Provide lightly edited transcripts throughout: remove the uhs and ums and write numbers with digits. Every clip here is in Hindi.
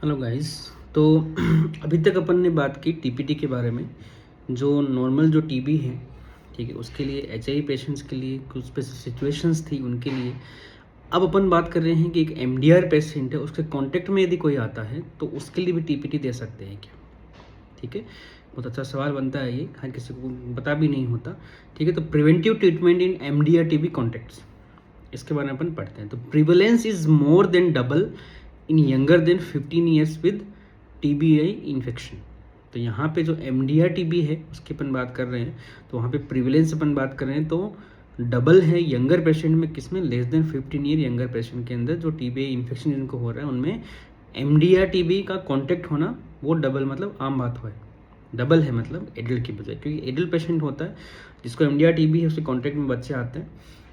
Hello guys. तो अभी तक अपन ने बात की टीपीटी के बारे में। जो नॉर्मल जो टीबी है, ठीक है, उसके लिए एचआईवी पेशेंट्स के लिए कुछ स्पेसिफिक सिचुएशंस थी उनके लिए। अब अपन बात कर रहे हैं कि एक एमडीआर पेशेंट है, उसके कांटेक्ट में यदि कोई आता है तो उसके लिए भी टीपीटी दे सकते हैं क्या? ठीक है, बहुत अच्छा सवाल बनता है ये, हर किसी को पता भी नहीं होता। ठीक है, तो प्रिवेंटिव ट्रीटमेंट इन एमडीआर टीबी कॉन्टेक्ट्स, इसके बारे में अपन पढ़ते हैं। तो prevalence is more than double in younger than 15 years with TBI infection. तो यहाँ पे जो एमडीआर टीबी है उसकी अपन बात कर रहे हैं, तो वहाँ पे प्रिवलेंस अपन बात कर रहे हैं तो डबल है यंगर पेशेंट में। किसमें? Less than 15 year younger patient के अंदर जो टीबीआई इन्फेक्शन जिनको हो रहा है उनमें एमडीआर टीबी का कॉन्टेक्ट होना वो डबल मतलब आम बात है। डबल है मतलब एडल्ट की बजाय, क्योंकि एडल्ट पेशेंट होता है जिसको एमडीआर टीबी है, उसके कॉन्टेक्ट में बच्चे आते हैं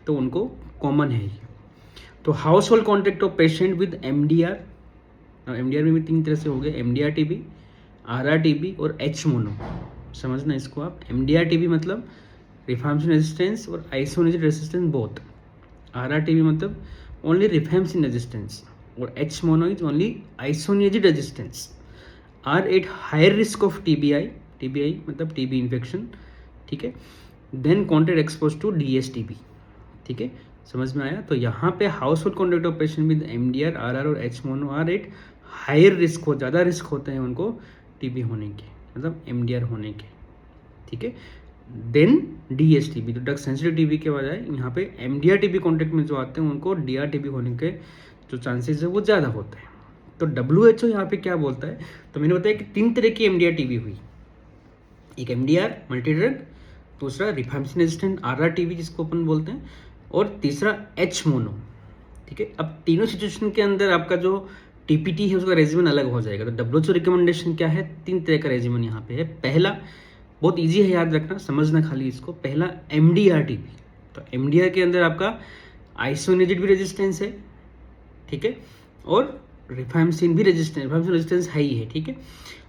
तो उनको कॉमन है ये। तो household contact of patient with MDR, MDR में भी तीन तरह से हो गए, एमडीआर टीबी, आरआर टीबी और एच मोनो। समझना इसको आप। एमडीआर टीबी मतलब रिफार्मेशन रेजिस्टेंस और isoniazid resistance both. RR TB मतलब ओनली रिफार्मेशन रेजिस्टेंस और H mono is only isoniazid resistance. Are at higher risk of TBI, TBI मतलब टीबी इन्फेक्शन, ठीक है, then contact expose to DSTB. ठीक है, समझ में आया? तो यहाँ पे household contact of patient with MDR, RR और H mono are at higher risk हो, ज़्यादा रिस्क होते हैं उनको टीबी होने के, मतलब एमडीआर होने के। ठीक है, देन डीएसटीबी, तो ड्रग सेंसिटिव टीबी के बजाय यहाँ पे एमडीआर टीबी कॉन्टेक्ट में जो आते हैं उनको डीआर टीबी होने के जो चांसेस है वो ज़्यादा होते हैं। तो WHO यहाँ पे क्या बोलता है? तो मैंने बताया कि तीन तरह की एमडीआर टीबी हुई। एक एमडीआर मल्टी ड्रग, दूसरा रिफार्मेशन रेजिस्टेंट आरआर टीबी जिसको अपन बोलते हैं, और तीसरा एच मोनो। ठीक है, अब तीनों सिचुएशन के अंदर आपका जो टीपीटी है उसका रेजिमेंट अलग हो जाएगा। तो WHO रिकमेंडेशन क्या है? तीन तरह का रेजिमेंट यहाँ पे है। पहला बहुत इजी है याद रखना, समझना खाली इसको। पहला एमडीआर टीपी, तो एमडीआर के अंदर आपका आइसोनिजिड भी रेजिस्टेंस है, ठीक है, और रिफार्मेसिन भी रेजिस्टेंस, रिफार्मेसिन रेजिस्टेंस है ही है। ठीक है,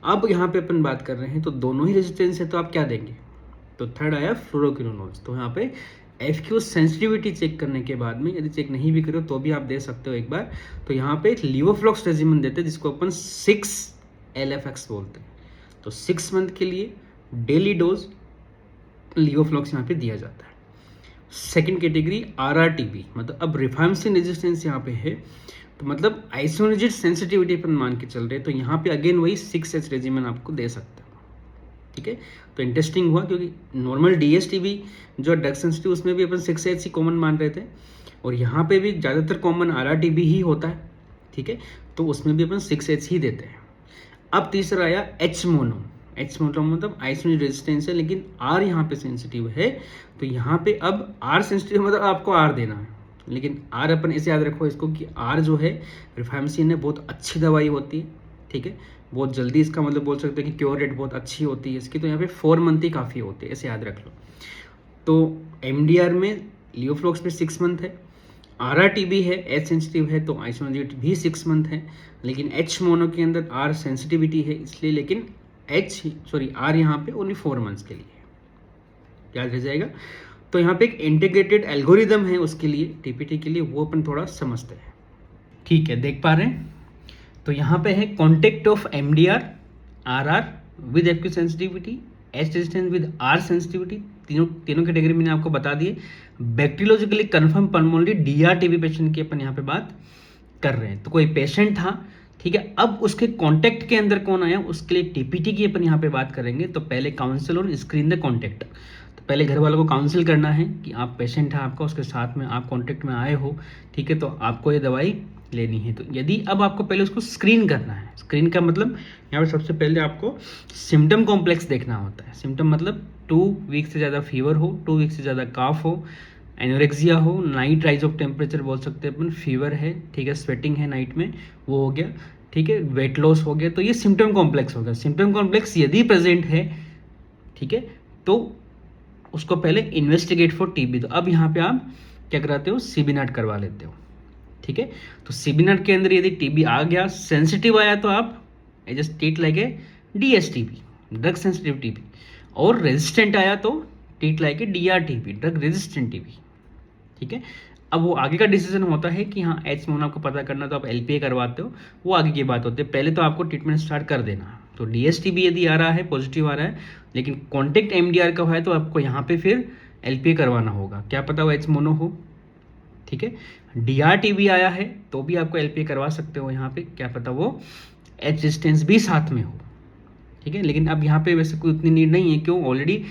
अब यहाँ पे अपन बात कर रहे हैं तो दोनों ही रेजिस्टेंस है, तो आप क्या देंगे? तो थर्ड आया फ्लोरोक्विनोलोल। तो यहाँ पे एफक्यू सेंसिटिविटी चेक करने के बाद में, यदि चेक नहीं भी करो तो भी आप दे सकते हो एक बार। तो यहाँ पे एक लिवोफ्लॉक्स रेजिमेंट देते हैं जिसको अपन 6 LFX बोलते हैं। तो 6 मंथ के लिए डेली डोज लिवोफ्लॉक्स यहाँ पे दिया जाता है। सेकेंड कैटेगरी आरआरटीबी, मतलब अब रिफार्मेसिन रेजिस्टेंस यहाँ पे है, तो मतलब आइसोनिजिड सेंसिटिविटी अपन मान के चल रहे हैं, तो यहाँ पे अगेन वही 6H रेजिमेंट आपको दे सकते हैं। ठीक है, तो इंटरेस्टिंग हुआ क्योंकि नॉर्मल डीएसटीबी जो ड्रग सेंसिटिव उसमें भी अपन 6H ही कॉमन मान रहे थे, और यहाँ पे भी ज़्यादातर कॉमन आरआरटीबी ही होता है। ठीक है, तो उसमें भी अपन 6H ही देते हैं। अब तीसरा आया एच मोनो। एच मोनो मतलब आइसोनिजिड रेजिस्टेंस है लेकिन आर यहाँ पे सेंसिटिव है, तो यहाँ पे अब आर सेंसिटिव मतलब आपको आर देना है। लेकिन आर अपन ऐसे याद रखो इसको कि आर जो है रिफार्मेसिन है, बहुत अच्छी दवाई होती है। ठीक है, बहुत जल्दी इसका मतलब बोल सकते हैं कि क्योर रेट बहुत अच्छी होती है इसकी, तो यहाँ पे 4 मंथ ही काफ़ी होती है, ऐसे याद रख लो। तो एमडीआर में लियोफ्लॉक्स में 6 मंथ है, आरआरटीबी है एच सेंसिटिव है तो आइसोनिजिड भी 6 मंथ है, लेकिन एच मोनो के अंदर आर सेंसिटिविटी है इसलिए, लेकिन आर यहाँ पे ओनली 4 मंथ्स के लिए, याद रह जाएगा। तो यहाँ पे एक इंटीग्रेटेड एल्गोरिदम है उसके लिए, टीपीटी के लिए, वो अपन थोड़ा समझते हैं। ठीक है, देख पा रहे हैं? तो यहाँ पे है contact of MDR, RR with AQ sensitivity, H resistance with R sensitivity, तीनों कैटेगरी मैंने आपको बता दिए। Bacteriologically confirmed pulmonary DR TB patient की अपन यहाँ पे बात कर रहे हैं। तो कोई पेशेंट था, ठीक है, अब उसके कॉन्टेक्ट के अंदर कौन आया उसके लिए टीपीटी की अपन यहाँ पे बात करेंगे। तो पहले काउंसिल और स्क्रीन द कॉन्टेक्ट। तो पहले घर वालों को काउंसिल करना है कि आप पेशेंट है आपका, उसके साथ में आप कॉन्टेक्ट में आए हो, ठीक है, तो आपको ये दवाई लेनी है। तो यदि अब आपको पहले उसको स्क्रीन करना है, स्क्रीन का मतलब यहाँ पर सबसे पहले आपको सिम्टम कॉम्प्लेक्स देखना होता है। सिम्टम मतलब 2 वीक से ज़्यादा फीवर हो, 2 वीक से ज़्यादा काफ हो, एनोरेक्सिया हो, नाइट राइज ऑफ टेम्परेचर बोल सकते हैं अपन, फीवर है, ठीक है, स्वेटिंग है नाइट में, वो हो गया, ठीक है, वेट लॉस हो गया, तो ये सिम्टम कॉम्प्लेक्स हो गया। सिम्टम कॉम्प्लेक्स यदि प्रेजेंट है, ठीक है, तो उसको पहले इन्वेस्टिगेट फॉर टीबी। तो अब यहाँ पे आप क्या कराते हो? सीबीनाट करवा लेते हो। ठीक है, तो सीबीनाट के अंदर यदि टीबी आ गया, सेंसिटिव आया, तो आप just treat like a DSTB, drug sensitive TB, और रेजिस्टेंट आया तो treat like a DRTB, drug resistant TB. ठीक है, अब वो आगे का डिसीजन होता है कि हाँ एच मोनो आपको पता करना तो आप LPA करवाते हो, वो आगे की बात होती है। पहले तो आपको ट्रीटमेंट स्टार्ट कर देना। तो DSTB यदि आ रहा है, पॉजिटिव आ रहा है, लेकिन कॉन्टेक्ट MDR का है तो आपको यहाँ पे फिर LPA करवाना होगा, क्या पता वो एच मोनो हो। ठीक है, DRTB आया है तो भी आपको LPA करवा सकते हो यहाँ पे, क्या पता वो एच डिस्टेंस भी साथ में हो। ठीक है, लेकिन अब यहाँ पे वैसे कोई उतनी नीड नहीं है, क्यों, ऑलरेडी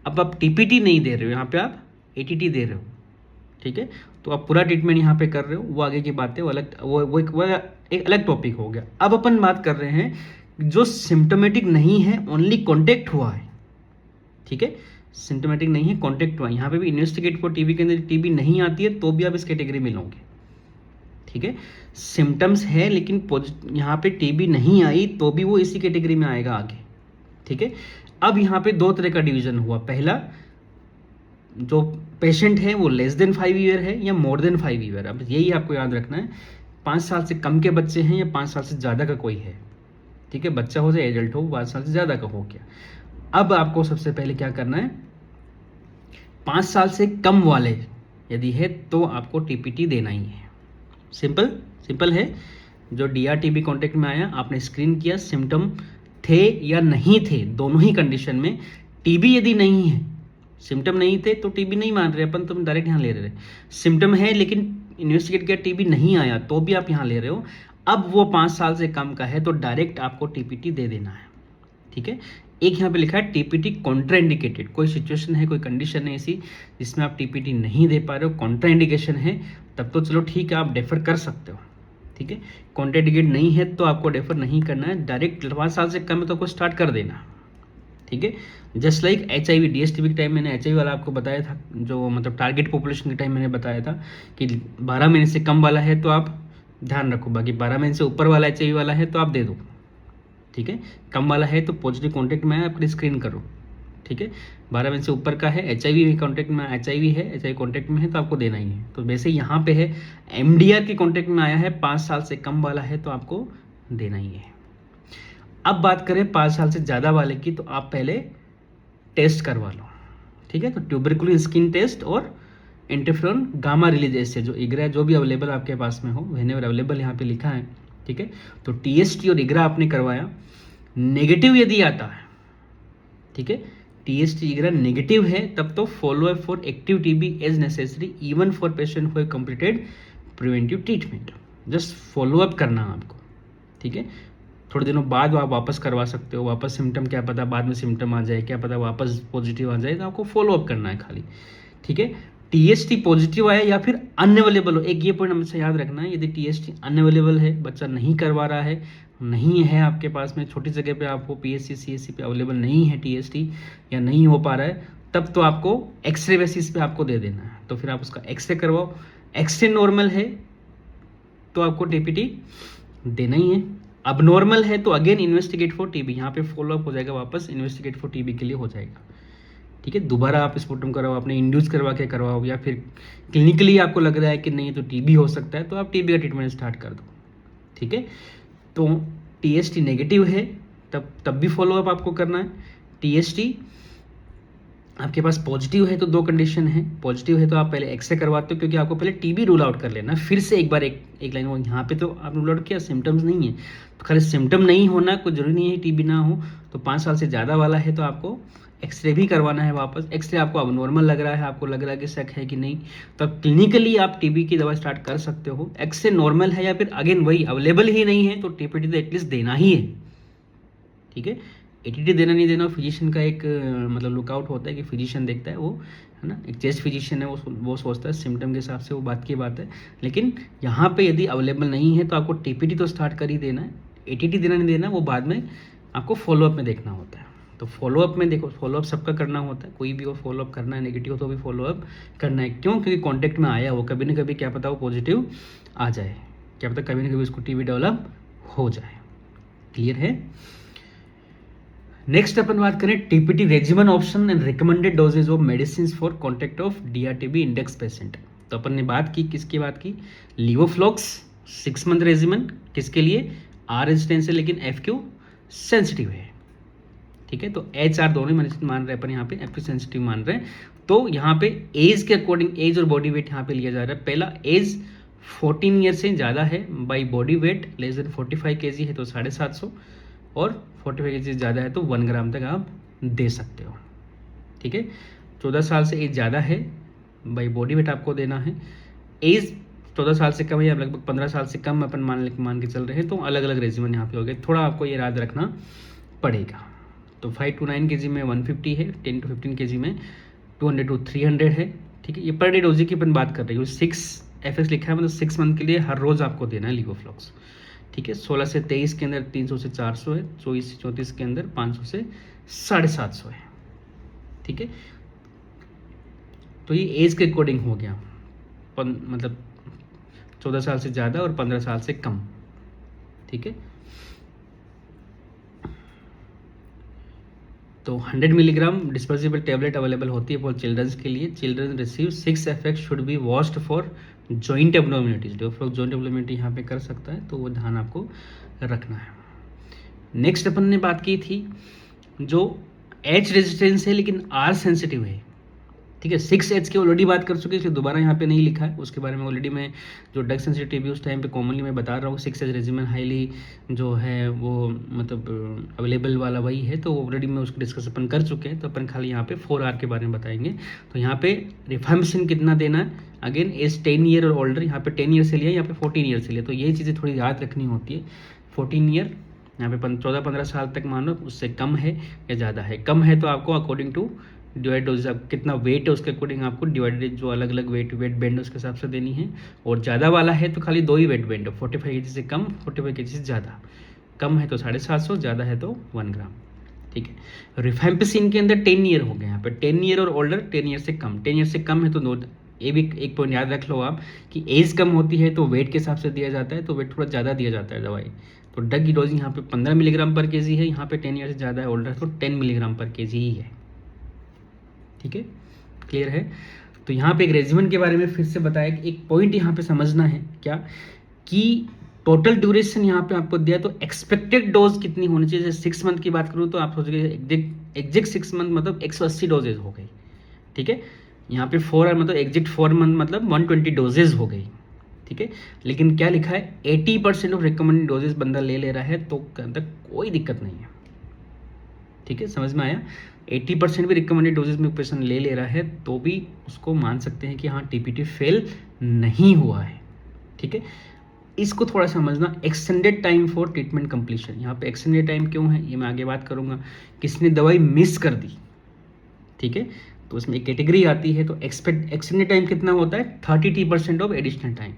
अब आप TPT नहीं दे रहे हो, यहाँ पे आप ATT दे रहे हो। ठीक है, तो आप पूरा ट्रीटमेंट यहाँ पे कर रहे हो, वो आगे की बात है, वो अलग, वो एक अलग टॉपिक हो गया। अब अपन बात कर रहे हैं जो सिम्टोमेटिक नहीं है, ओनली कॉन्टेक्ट हुआ है। ठीक है, सिम्टोमेटिक नहीं है, कॉन्टेक्ट हुआ है। यहाँ पे भी इन्वेस्टिगेट फॉर TB के अंदर TB नहीं आती है तो भी आप इस कैटेगरी में लोगे। ठीक है, सिम्टम्स है लेकिन यहाँ पे TB नहीं आई तो भी वो इसी कैटेगरी में आएगा आगे। ठीक है, अब यहाँ पे दो तरह का डिवीजन हुआ। पहला, जो पेशेंट है वो लेस देन 5 ईयर है या मोर देन 5 ईयर। अब यही आपको याद रखना है, 5 साल से कम के बच्चे हैं या 5 साल से ज़्यादा का कोई है। ठीक है, बच्चा हो चाहे एडल्ट हो, 5 साल से ज़्यादा का हो गया। अब आपको सबसे पहले क्या करना है, 5 साल से कम वाले यदि है तो आपको TPT देना ही है। सिंपल है। जो DRTB कॉन्टेक्ट में आया, आपने स्क्रीन किया, सिम्टम थे या नहीं थे, दोनों ही कंडीशन में। TB यदि नहीं है, सिम्टम नहीं थे तो TB नहीं मान रहे अपन, तुम डायरेक्ट यहाँ ले रहे। सिम्टम है लेकिन इन्वेस्टिगेट किया, TB नहीं आया तो भी आप यहाँ ले रहे हो। अब वो 5 साल से कम का है तो डायरेक्ट आपको TPT दे देना है। ठीक है, एक यहाँ पे लिखा है TPT कॉन्ट्राइंडिकेटेड। कोई सिचुएशन है, कोई कंडीशन है ऐसी जिसमें आप TPT नहीं दे पा रहे हो, कॉन्ट्राइंडिकेशन है, तब तो चलो ठीक है, आप डेफर कर सकते हो। ठीक है, कॉन्ट्राइंडिकेट नहीं है तो आपको डेफर नहीं करना है, डायरेक्ट 5 साल से कम है तो आपको स्टार्ट कर देना। ठीक है, जस्ट लाइक HIV, DSTB के टाइम मैंने HIV वाला आपको बताया था, जो मतलब टारगेट पॉपुलेशन के टाइम मैंने बताया था कि 12 महीने से कम वाला है तो आप ध्यान रखो, बाकी 12 महीने से ऊपर वाला HIV वाला है तो आप दे दो। ठीक है, कम वाला है तो पॉजिटिव कॉन्टेक्ट में है, अपनी स्क्रीन करो। ठीक है, 12 महीने से ऊपर का है, HIV कॉन्टेक्ट में, HIV है, HIV कॉन्टेक्ट में है तो आपको देना ही है। तो वैसे यहाँ पे है MDR के कॉन्टेक्ट में आया है, 5 साल से कम वाला है तो आपको देना ही है। अब बात करें 5 साल से ज़्यादा वाले की, तो आप पहले टेस्ट करवा लो। ठीक है, तो ट्यूबरकुलिन स्किन टेस्ट और इंटरफेरोन गामा रिलीज एस्से, जो इग्रा जो भी अवेलेबल आपके पास में हो, व्हेनेवर अवेलेबल यहाँ पे लिखा है। ठीक है, तो TST और इग्रा आपने करवाया, नेगेटिव यदि आता है, ठीक है, TST इग्रा नेगेटिव है, तब तो follow up for active TB as necessary even for patient who have completed preventive treatment. Just follow up करना आपको। ठीक है, थोड़े दिनों बाद आप वापस करवा सकते हो, वापस सिम्टम, क्या पता बाद में सिम्टम आ जाए, क्या पता वापस पॉजिटिव आ जाए, तो आपको फॉलो अप करना है खाली। ठीक है, TST पॉजिटिव आया या फिर अनअवेलेबल हो, एक ये पॉइंट हमेशा याद रखना है, यदि TST अनअवेलेबल है, बच्चा नहीं करवा रहा है, नहीं है आपके पास में, छोटी जगह पे आपको PSC CSC पे अवेलेबल नहीं है TST या नहीं हो पा रहा है, तब तो आपको एक्सरे बेसिस पे आपको दे देना है। तो फिर आप उसका एक्सरे करवाओ, एक्सरे नॉर्मल है तो आपको TPT देना ही है, अब नॉर्मल है तो अगेन इन्वेस्टिगेट फॉर TB, यहाँ पे फॉलो अप हो जाएगा, वापस इन्वेस्टिगेट फॉर TB के लिए हो जाएगा। ठीक है, दोबारा आप स्पुटम करवाओ, आपने इंड्यूस करवा के करवाओ, या फिर क्लिनिकली आपको लग रहा है कि नहीं तो TB हो सकता है तो आप TB का ट्रीटमेंट स्टार्ट कर दो। ठीक है, तो TST नेगेटिव है तब भी फॉलो अप आपको करना है। TST आपके पास पॉजिटिव है तो दो कंडीशन है, पॉजिटिव है तो आप पहले एक्सरे करवाते हो, क्योंकि आपको पहले TB रूल आउट कर लेना। फिर से एक बार एक लाइन, वो यहाँ पे तो आपने रूल आउट किया, सिम्टम्स नहीं है, तो खाली सिम्टम नहीं होना कोई जरूरी नहीं है TB ना हो। तो 5 साल से ज़्यादा वाला है तो आपको एक्सरे भी करवाना है वापस। एक्सरे आपको अब नॉर्मल लग रहा है, आपको लग रहा है कि शक है कि नहीं, तो अब क्लिनिकली आप TB की दवा स्टार्ट कर सकते हो। एक्सरे नॉर्मल है या फिर अगेन वही अवेलेबल ही नहीं है तो TPT तो एटलीस्ट देना ही है। ठीक है, ATT देना नहीं देना फिजिशियन का एक मतलब लुकआउट होता है कि फिजिशियन देखता है, वो है ना, एक चेस्ट फिजिशियन है, वो सोचता है सिम्टम के हिसाब से, वो बात की बात है। लेकिन यहाँ पे यदि अवेलेबल नहीं है तो आपको TPT तो स्टार्ट कर ही देना है, ATT देना नहीं देना वो बाद में आपको फॉलोअप में देखना होता है। तो फॉलोअप में देखो, फॉलोअप सबका करना होता है, कोई भी हो फॉलोअप करना है, नेगेटिव हो तो भी फॉलोअप करना है। क्यों? क्योंकि कॉन्टैक्ट में आया वो, कभी ना कभी क्या पता वो पॉजिटिव आ जाए, क्या पता कभी ना कभी उसको TB डेवलप हो जाए। क्लियर है? नेक्स्ट अपन बात करें TPT regimen option and recommended doses of medicine for contact of DRTB index patient. तो अपन ने बात की, किसकी बात की? लीवोफ्लॉक्स 6 मंथ रेजिमेन, किसके लिए? R रेजिस्टेंस है लेकिन FQ सेंसिटिव है। ठीक है, तो HR दोनों मेडिसिन मान रहे हैं अपन यहाँ पे, FQ सेंसिटिव मान रहे हैं, तो यहाँ पे एज के अकॉर्डिंग एज और बॉडी वेट यहाँ पे लिया जा रहा है। पहला एज 14 ईयर से ज़्यादा है, by body weight less than 45 KG है तो 750, और 45 केजी से ज़्यादा है तो 1 ग्राम तक आप दे सकते हो। ठीक है, 14 साल से एज ज़्यादा है, बाई बॉडी वेट आपको देना है। एज 14 साल से कम है या लगभग 15 साल से कम अपन मान के चल रहे हैं तो अलग अलग रेजिमेंट यहाँ पे हो गए, थोड़ा आपको ये याद रखना पड़ेगा। तो 5 to 9 केजी में 150 है, 10 to 15 केजी में 200 to 300 है। ठीक है, ये पर डे डोज की अपन बात कर रहे हैं। 6 FX लिखा है, मतलब 6 मंथ के लिए हर रोज़ आपको देना है लीवोफ्लॉक्स। ठीक है, 16 से 23 के अंदर 300 से 400 है, 24 से 34 के अंदर 500 से 750 है। ठीक है, तो ये एज के अकॉर्डिंग हो गया, मतलब 14 साल से ज़्यादा और 15 साल से कम। ठीक है, तो 100 मिलीग्राम डिस्पोजेबल टेबलेट अवेलेबल होती है फॉर चिल्ड्रंस के लिए। Children receive 6 FX should be washed for joint abnormalities. Joint abnormality यहाँ पे कर सकता है तो वो ध्यान आपको रखना है। नेक्स्ट अपन ने बात की थी जो H रेजिस्टेंस है लेकिन R सेंसिटिव है। ठीक है, 6H की ऑलरेडी बात कर चुके हैं, इसलिए दोबारा यहाँ पे नहीं लिखा है, उसके बारे में ऑलरेडी मैं जो ड्रग सेंसिटिव उस टाइम पे कॉमनली मैं बता रहा हूँ। 6H रेजिमेन हाईली जो है वो मतलब अवेलेबल वाला वही है, तो ऑलरेडी मैं उसको डिस्कस अपन कर चुके हैं। तो अपन खाली यहाँ पे 4R के बारे में बताएंगे। तो यहाँ पे रिफार्मेशन कितना देना है, अगेन एज 10 ईयर और ओल्डर, यहाँ पे 10 ईयर से लिया, यहाँ पे 14 ईयर से लिया, तो यही चीज़ें थोड़ी याद रखनी होती है। 14 ईयर यहाँ पे 14-15 साल तक मानो, उससे कम है या ज़्यादा है। कम है तो आपको अकॉर्डिंग टू डिवाइड डोज, आप कितना वेट है उसके अकॉर्डिंग आपको डिवाइडेड जो अलग अलग वेट बैंड उसके हिसाब से देनी है। और ज़्यादा वाला है तो खाली 2 ही वेट बैंड है, 45 केजी से कम, 45 केजी से ज़्यादा। कम है तो 750, ज़्यादा है तो 1 ग्राम। ठीक है, रिफैम्पिसिन के अंदर 10 ईयर हो गए, यहाँ पे 10 ईयर और ओल्डर, 10 ईयर से कम। 10 ईयर से कम है तो ये भी एक पॉइंट याद रख लो आप कि एज कम होती है तो वेट के हिसाब से दिया जाता है, तो वेट थोड़ा ज़्यादा दिया जाता है दवाई। तो ड्रग की डोज यहाँ पे 15 मिलीग्राम पर केजी है, यहाँ पे 10 ईयर से ज़्यादा है ओल्डर तो 10 मिलीग्राम पर केजी ही है। ठीक है, क्लियर है। तो यहाँ पे एक रेजिमेंट के बारे में फिर से बताया कि एक पॉइंट यहाँ पे समझना है क्या कि टोटल ड्यूरेशन यहाँ पे आपको दिया तो एक्सपेक्टेड डोज कितनी होनी चाहिए। जैसे 6 मंथ की बात करूँ तो आप सोचोगे एग्जैक्ट 6 मंथ मतलब 180 डोजेज हो गई। ठीक है, यहाँ पे 4 मतलब एग्जैक्ट 4 मंथ मतलब 120 डोजेज हो गई। ठीक है, लेकिन क्या लिखा है 80% ऑफ रिकमेंडेड डोजेज बंदा ले रहा है तो अंदर कोई दिक्कत नहीं है। ठीक है, समझ में आया। 80% भी रिकमेंडेड डोजेज में पेशेंट ले रहा है तो भी उसको मान सकते हैं कि हाँ TPT फेल नहीं हुआ है। ठीक है, इसको थोड़ा समझना। Extended time for treatment completion, यहाँ पे एक्सटेंडेड टाइम क्यों है ये मैं आगे बात करूँगा। किसने दवाई मिस कर दी, ठीक है, तो उसमें एक कैटेगरी आती है। तो एक्सटेंडेड टाइम कितना होता है 33% ऑफ एडिशनल टाइम।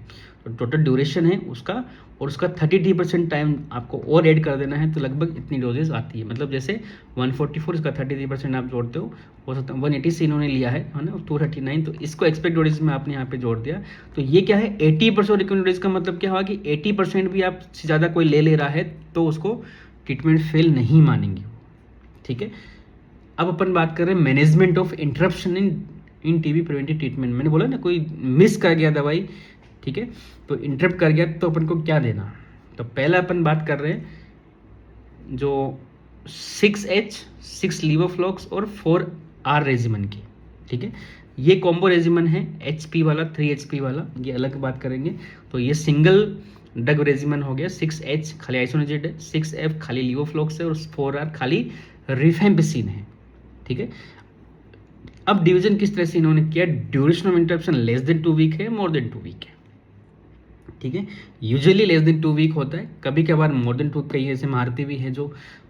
तो टोटल ड्यूरेशन है उसका और उसका 33% टाइम आपको और ऐड कर देना है तो लगभग इतनी डोजेज आती है। मतलब जैसे 144 इसका 33% आप जोड़ते हो सकता है 180 से इन्होंने लिया है ना 239, तो इसको एक्सपेक्ट डोजेज में आपने यहाँ पे जोड़ दिया। तो ये क्या है 80% रिकमेंडेड डोजेज का मतलब क्या हुआ कि 80% भी आप से ज़्यादा कोई ले रहा है तो उसको ट्रीटमेंट फेल नहीं मानेंगे। ठीक है, अब अपन बात कर रहे हैं management of interruption in TB preventive treatment. मैंने बोला ना कोई मिस कर गया दवाई, ठीक है, तो इंटरप्ट कर गया तो अपन को क्या देना। तो पहला अपन बात कर रहे हैं जो 6H 6 लीवोफ्लॉक्स और 4R रेजिमेन की। ठीक है, ये कॉम्बो रेजिमेन है HP वाला 3HP वाला, ये अलग बात करेंगे। तो ये सिंगल ड्रग रेजिमेन हो गया। 6H खाली आइसोनिजेड है, 6F खाली लीवोफ्लॉक्स है और 4R खाली रिफेम्पिसिन है। ठीक है, अब डिवीजन किस तरह से इन्होंने किया, duration of interruption less than 2 week है, मोर देन 2 वीक है। ठीक है, यूजुअली लेस देन 2 वीक होता है, कभी कभार मोर देन 2, कई ऐसे मारती भी है जो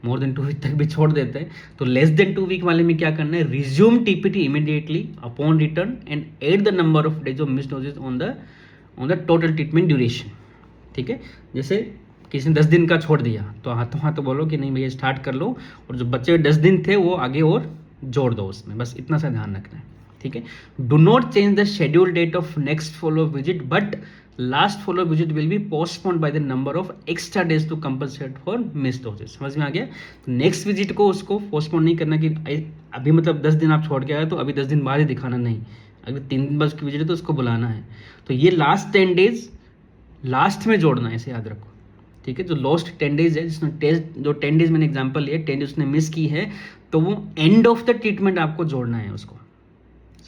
मोर देन 2 वीक तक भी छोड़ देते हैं। तो लेस देन 2 वीक वाले में क्या करना है, resume TPT immediately upon return and add the number of days of miss doses on the total treatment duration. ठीक है, जैसे किसी ने 10 दिन का छोड़ दिया तो हाथों हाथ बोलो कि नहीं भैया स्टार्ट कर लो, और जो बच्चे 10 दिन थे वो आगे और जोड़ दो उसमें, बस इतना सा ध्यान रखना है। ठीक है, do not change the schedule date of next follow visit but last follow visit will be postponed by the number of extra days to compensate for miss doses. समझ में आ गया। तो नेक्स्ट विजिट को उसको पोस्टपोन नहीं करना कि अभी मतलब 10 दिन आप छोड़ के आए तो अभी 10 दिन बाद ही दिखाना, नहीं, अगर 3 दिन बाद की विजिट है तो उसको बुलाना है। तो ये लास्ट 10 डेज लास्ट में जोड़ना है, ऐसे याद रखो। ठीक है, जो लास्ट 10 डेज है जिसमें टेस्ट जो 10 डेज मैंने एग्जांपल लिया 10 डेज उसने मिस की है तो वो एंड ऑफ द ट्रीटमेंट आपको जोड़ना है उसको।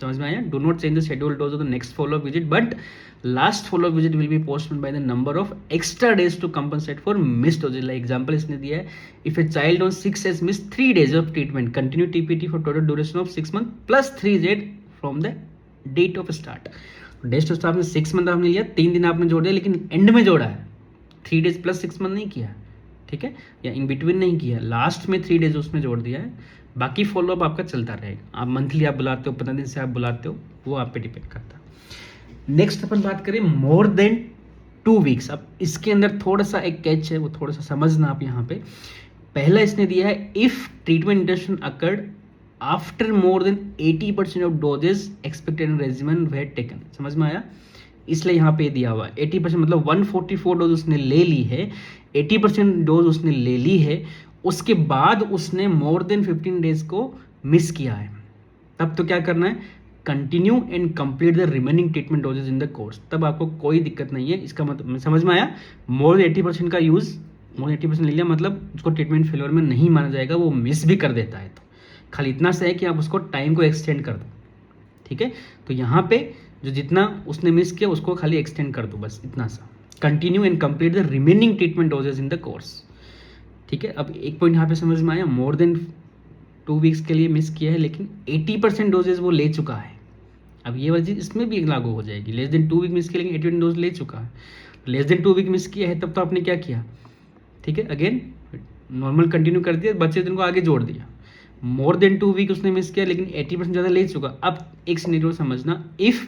समझ में आया? Do not change the schedule dose of the next follow up visit, but last follow up visit will be postponed by the number of extra days to compensate for missed doses. Like example इसने दिया है, if a child on 6 has missed 3 days of treatment, continue TPT for total duration of 6 months plus 3 days from the date of start. Days to start में 6 मंथ आपने लिया, 3 दिन आपने जोड़ दिया, लेकिन एंड में जोड़ा है, 3 days प्लस 6 मंथ नहीं किया, ठीक है, या इन बिटवीन नहीं किया, लास्ट में 3 days उसमें जोड़ दिया है. बाकी फॉलोअप आपका चलता रहेगा. आप मंथली आप बुलाते हो, 15 दिन से आप बुलाते हो, वो आप पे डिपेंड करता है. नेक्स्ट अपन बात करें मोर देन 2 weeks. अब इसके अंदर थोड़ा सा एक कैच है, वो थोड़ा सा समझना आप यहाँ पे. पहला इसने दिया है, if treatment interruption occurred after more than 80% of doses expected in regimen were taken. समझ में आया? इसलिए यहाँ पे दिया हुआ 80% मतलब 144 डोज उसने ले ली है, 80% डोज उसने ले ली है, उसके बाद उसने मोर देन 15 डेज को मिस किया है, तब तो क्या करना है, continue and complete the remaining treatment doses in the course. तब आपको कोई दिक्कत नहीं है. इसका मतलब समझ में आया? मोर देन 80% का यूज़, मोर देन 80% ले लिया मतलब उसको ट्रीटमेंट फेलियर में नहीं माना जाएगा, वो मिस भी कर देता है. तो खाली इतना सा है कि आप उसको टाइम को एक्सटेंड कर दो, ठीक है. तो यहाँ पे जो जितना उसने मिस किया उसको खाली एक्सटेंड कर दो, बस इतना सा. Continue and complete the remaining treatment doses in the course, ठीक है. अब एक पॉइंट यहाँ पे समझ में आया, मोर देन 2 weeks के लिए मिस किया है, लेकिन 80% डोजेज वो ले चुका है. अब ये वाली चीज़ इसमें भी लागू हो जाएगी. लेस देन 2 week मिस किया, लेकिन 80% डोज ले चुका है. लेस देन 2 week मिस किया है, तब तो आपने क्या किया, ठीक है, अगेन नॉर्मल कंटिन्यू कर दिया, बचे दिन को आगे जोड़ दिया. मोर देन 2 week उसने मिस किया, लेकिन 80% ज़्यादा ले चुका. अब एक सिनेरियो समझना, if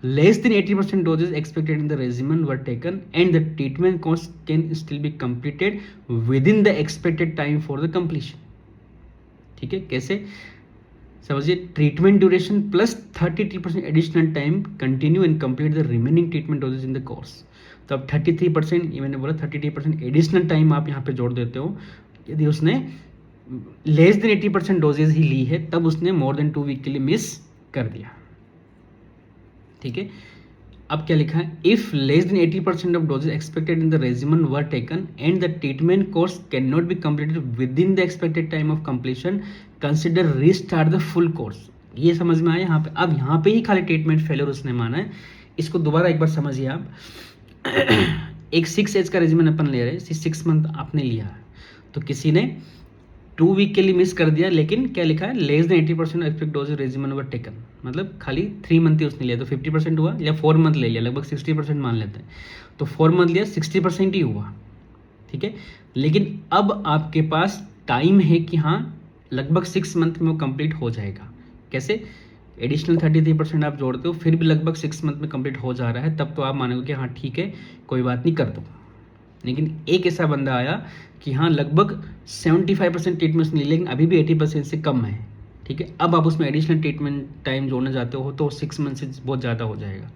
less than 80% doses expected in the regimen were taken and the treatment course can still be completed within the expected time for the completion. ठीक है, कैसे समझिए, treatment duration plus 33% additional time continue and complete the remaining treatment doses in the course. तो अब 33%, ये मैंने बोला 33% एडिशनल टाइम आप यहाँ पे जोड़ देते हो. यदि उसने लेस देन 80% डोजेज ही ली है, तब उसने मोर देन 2 week के लिए मिस कर दिया, ठीक है. अब क्या लिखा है, if less than 80% of doses expected in the regimen were taken and the treatment course can not be completed within the expected time of completion, consider restart the full course. ये समझ में आया यहाँ पे? अब यहाँ पे ही खाली ट्रीटमेंट फेलियर उसने माना है. इसको दोबारा एक बार समझिए आप. एक 6 एज का रेजिमेन अपन ले रहे हैं, 6 मंथ आपने लिया है, तो किसी ने 2 week के लिए मिस कर दिया, लेकिन क्या लिखा है, less than 80% expect doses regimen were taken, मतलब खाली 3 month ही उसने लिया, तो 50% हुआ, या 4 month ले लिया, लगभग 60% मान लेते हैं, तो 4 month लिया, 60% ही हुआ, ठीक है. लेकिन अब आपके पास टाइम है कि हाँ लगभग 6 month में वो कंप्लीट हो जाएगा. कैसे, एडिशनल 33% आप जोड़ते हो, फिर भी लगभग 6 month में कंप्लीट हो जा रहा है, तब तो आप मानोगे कि हाँ ठीक है कोई बात नहीं, कर दो. लेकिन एक ऐसा बंदा आया कि हाँ लगभग 75% ट्रीटमेंट ले, लेकिन अभी भी 80% से कम है, ठीक है. अब आप उसमें एडिशनल ट्रीटमेंट टाइम जोड़ना चाहते हो, तो 6 month से बहुत ज़्यादा हो जाएगा,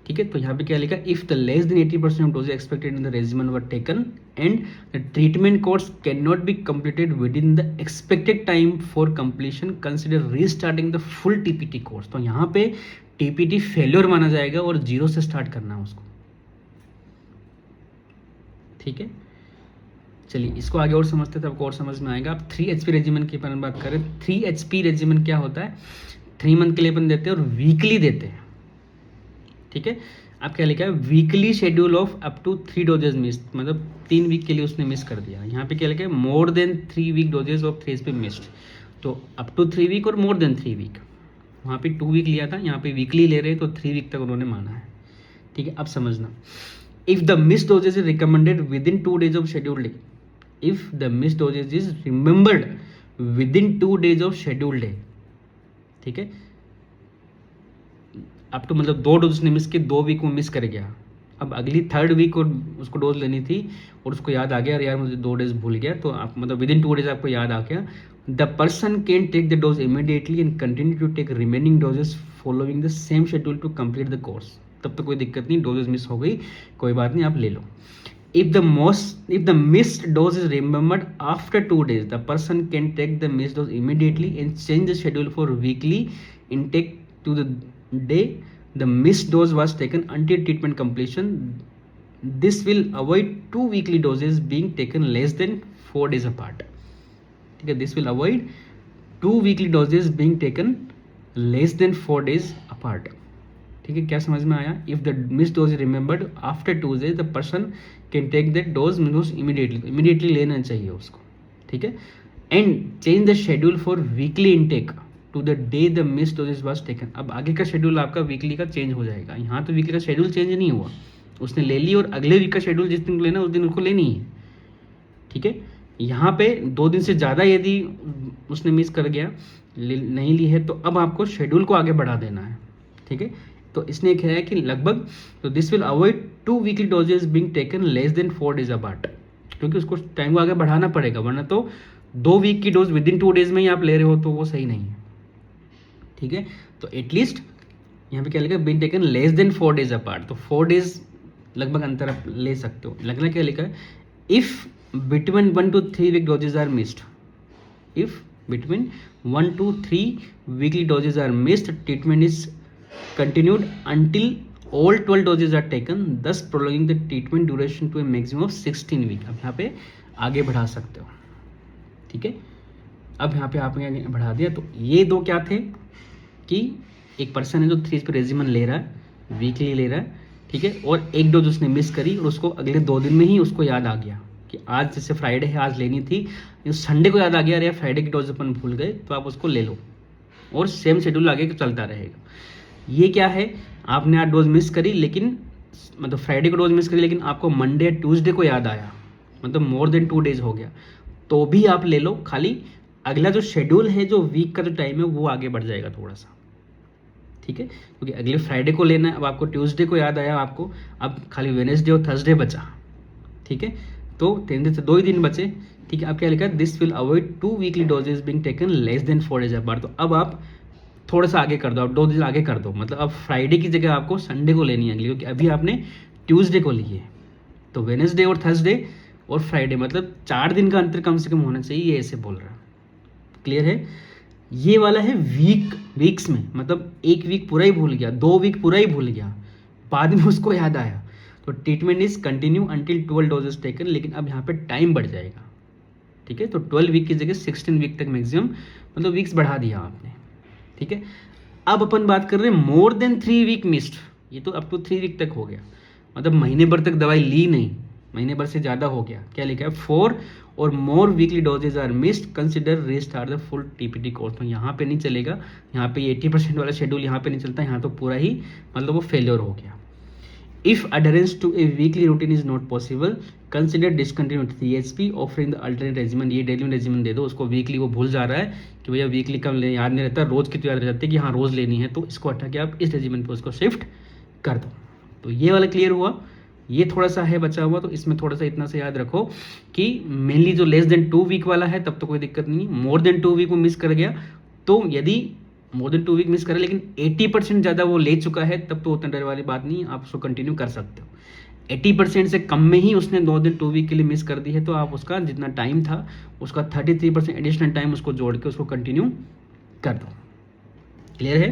ठीक है. तो यहाँ पे क्या लिखा, if the less than 80% of doses expected in the regimen were taken and the treatment course can not be completed within the expected time for completion, consider restarting the full TPT course. तो यहाँ पे टीपीटी फेल्योर माना जाएगा और 0 से स्टार्ट करना है उसको, ठीक है. चलिए इसको आगे और समझते हैं, तो आपको और समझ में आएगा. आप 3 HP रेजिमेंट की अपन बात करें, 3 HP रेजिमेंट क्या होता है, 3 month के लिए अपन देते हैं और वीकली देते हैं, ठीक है. आप क्या लिखा है, weekly schedule of up to 3 doses miss, मतलब 3 week के लिए उसने मिस कर दिया. यहाँ पे क्या लिखा है, more than 3 week doses of 3 HP missed, तो अप टू 3 week और मोर देन 3 week. वहाँ पे 2 week लिया था, यहाँ पे वीकली ले रहे, तो 3 week तक उन्होंने माना है, ठीक है. अब समझना, if the miss doses is recommended within 2 days of schedule day, if the missed dosage is remembered within 2 days of scheduled day, ठीक है. अब तो मतलब 2 डोज ने मिस किए, 2 week में मिस कर गया, अब अगली 3rd week और उसको डोज लेनी थी और उसको याद आ गया, यार मुझे 2 days भूल गया, तो आप मतलब विद इन 2 days आपको याद आ गया, the person can take the dose immediately and continue to take remaining doses following the same schedule to complete the course. तब तो कोई दिक्कत नहीं, डोजेस मिस हो गई, कोई बात नहीं, आप ले लो. If the missed dose is remembered after 2 days, the person can take the missed dose immediately and change the schedule for weekly intake to the day the missed dose was taken until treatment completion. This will avoid 2 weekly doses being taken less than 4 days apart. ठीक है, this will avoid 2 weekly doses being taken less than 4 days apart. ठीक है, क्या समझ में आया? If the miss dose remembered after 2 days the person can take that dose immediately लेना चाहिए उसको। ठीक है, and change the schedule for weekly intake to the day the miss doses was taken. अब आगे का शेड्यूल आपका वीकली का चेंज हो जाएगा। यहाँ तो वीकली का शेड्यूल चेंज नहीं हुआ, उसने ले ली और अगले वीक का शेड्यूल जिस दिन लेना उस दिन उसको लेनी है। ठीक है, यहाँ पे 2 दिन से ज़्यादा यदि उसने मिस कर गया, नहीं ली है, तो अब आपको शेड्यूल को आगे बढ़ा देना है। ठीक है, तो इसने क्या है कि लगभग, तो this will avoid 2 weekly doses being taken less than 4 days apart, क्योंकि उसको टाइम को आगे बढ़ाना पड़ेगा, वरना तो 2 वीक की डोज विद इन 2 days में ही आप ले रहे हो तो वो सही नहीं है। ठीक है, तो एटलीस्ट यहाँ पे क्या लिखा है, being taken less than 4 days apart, तो 4 days लगभग अंतर आप ले सकते हो। लगना क्या लिखा है, if between 1 to 3 week doses are missed, if between 1 to 3 weekly doses are missed, treatment is continued until all 12 doses are taken, thus prolonging the treatment duration to a maximum of 16 week। अब यहाँ पे आगे बढ़ा सकते हो। ठीक है, अब यहाँ पे आपने आगे बढ़ा दिया। तो ये दो क्या थे कि एक पर्सन है जो 3 पे रेजिमेंट ले रहा है, वीकली ले रहा है, ठीक है, और एक डोज उसने मिस करी और उसको अगले 2 दिन में ही उसको याद आ गया कि आज जैसे फ्राइडे है आज लेनी थी, संडे को याद आ गया अरे फ्राइडे की डोज अपन भूल गए, तो आप उसको ले लो और सेम शेड्यूल आगे चलता रहेगा। ये क्या है, आपने आज डोज मिस करी, लेकिन मतलब फ्राइडे को डोज मिस करी, लेकिन आपको मंडे या ट्यूसडे को याद आया, मतलब मोर देन 2 days हो गया, तो भी आप ले लो। खाली अगला जो शेड्यूल है, जो वीक का जो टाइम है, वो आगे बढ़ जाएगा थोड़ा सा। ठीक है, क्योंकि अगले फ्राइडे को लेना है, अब आपको ट्यूसडे को याद आया, आपको अब खाली वेडनेसडे और थर्सडे बचा। ठीक है, तो 3 दिन से 2 ही दिन बचे। ठीक है, अब क्या लिखा है, this will avoid 2 weekly doses being taken less than 4 days apart. तो अब आप थोड़ा सा आगे कर दो, आप 2 दिन आगे कर दो, मतलब अब फ्राइडे की जगह आपको संडे को लेनी है अगली, क्योंकि अभी आपने ट्यूसडे को ली है। तो वेडनेसडे और थर्सडे और फ्राइडे, मतलब 4 दिन का अंतर कम से कम होना चाहिए, ये ऐसे बोल रहा है। क्लियर है? ये वाला है वीक्स में, मतलब 1 वीक पूरा ही भूल गया, 2 वीक पूरा ही भूल गया, बाद में उसको याद आया, तो treatment is continue until 12 doses taken. लेकिन अब यहाँ पे टाइम बढ़ जाएगा। ठीक है, तो 12 वीक की जगह 16 वीक तक मैक्सिमम, मतलब वीक्स बढ़ा दिया आपने। ठीक है, अब अपन बात कर रहे हैं मोर देन 3 वीक मिस्ड। ये तो अप टू 3 वीक तक हो गया, मतलब महीने भर तक दवाई ली नहीं, महीने भर से ज़्यादा हो गया। क्या लिखा है, 4 और more weekly doses are missed, consider restart the full TPT course. तो यहाँ पे नहीं चलेगा, यहाँ पे 80% वाला शेड्यूल यहाँ पे नहीं चलता, यहाँ तो पूरा ही मतलब वो फेलियर हो गया। If adherence to a weekly routine is not possible, consider discontinue THP offering the alternate regimen। ये डेली रेजिमेंट दे दो उसको, वीकली वो भूल जा रहा है कि भैया वीकली का याद नहीं रहता, रोज की तो याद रह जाती है कि हाँ रोज लेनी है, तो इसको हटा के आप इस रेजिमेंट पे उसको शिफ्ट कर दो। तो ये वाला क्लियर हुआ। ये थोड़ा सा है बचा हुआ, तो इसमें थोड़ा सा इतना सा याद रखो कि मेनली जो लेस देन 2 वीक वाला है तब तो कोई दिक्कत नहीं है। मोर देन 2 वीक वो मिस कर गया, तो यदि मोर देन 2 वीक मिस करे लेकिन 80% ज़्यादा वो ले चुका है, तब तो उतना डर वाली बात नहीं, आप उसको कंटिन्यू कर सकते हो। 80% से कम में ही उसने 2 दिन 2 वीक के लिए मिस कर दी है, तो आप उसका जितना टाइम था उसका 33% एडिशनल टाइम उसको जोड़ के उसको कंटिन्यू कर दो। क्लियर है?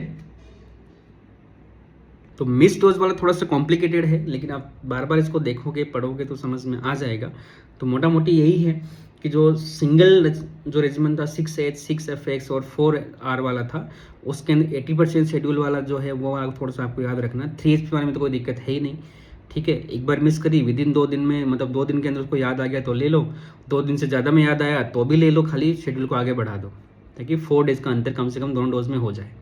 तो मिस डोज वाला थोड़ा सा कॉम्प्लिकेटेड है, लेकिन आप बार बार इसको देखोगे पढ़ोगे तो समझ में आ जाएगा। तो मोटा मोटी यही है कि जो सिंगल जो रेजिमेंट था 6H 6FX और 4R वाला था, उसके अंदर 80% शेड्यूल वाला जो है वो थोड़ा सा आपको याद रखना। 3H के बारे में तो कोई दिक्कत है ही नहीं। ठीक है, एक बार मिस करी विद इन 2 दिन में, मतलब 2 दिन के अंदर उसको याद आ गया तो ले लो, 2 दिन से ज़्यादा में याद आया तो भी ले लो, खाली शेड्यूल को आगे बढ़ा दो ताकि 4 डेज़ का अंतर कम से कम दोनों डोज में हो जाए।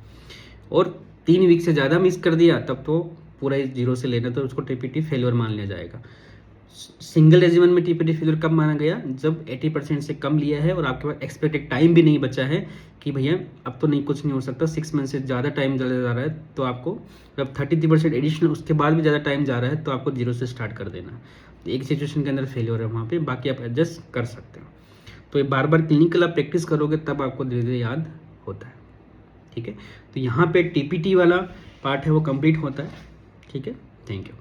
और 3 वीक से ज़्यादा मिस कर दिया तब तो पूरा ही 0 से लेना, तो उसको टीपीटी फेलियर मान लिया जाएगा। सिंगल रेजिमेंट में टीपीटी फेलियर कब माना गया, जब 80% से कम लिया है और आपके पास एक्सपेक्टेड टाइम भी नहीं बचा है कि भैया अब तो नहीं कुछ नहीं हो सकता, 6 मंथ से ज़्यादा टाइम चला जा रहा है, तो आपको जब 33% एडिशनल उसके बाद भी ज़्यादा टाइम जा रहा है तो आपको 0 से स्टार्ट कर देना। एक सिचुएशन के अंदर फेलियर है वहाँ पे, बाकी आप एडजस्ट कर सकते हो। तो ये बार बार क्लिनिकल आप प्रैक्टिस करोगे तब आपको धीरे धीरे याद होता है। ठीक है, तो यहाँ पे टीपीटी वाला पार्ट है वो कंप्लीट होता है। ठीक है, थैंक यू।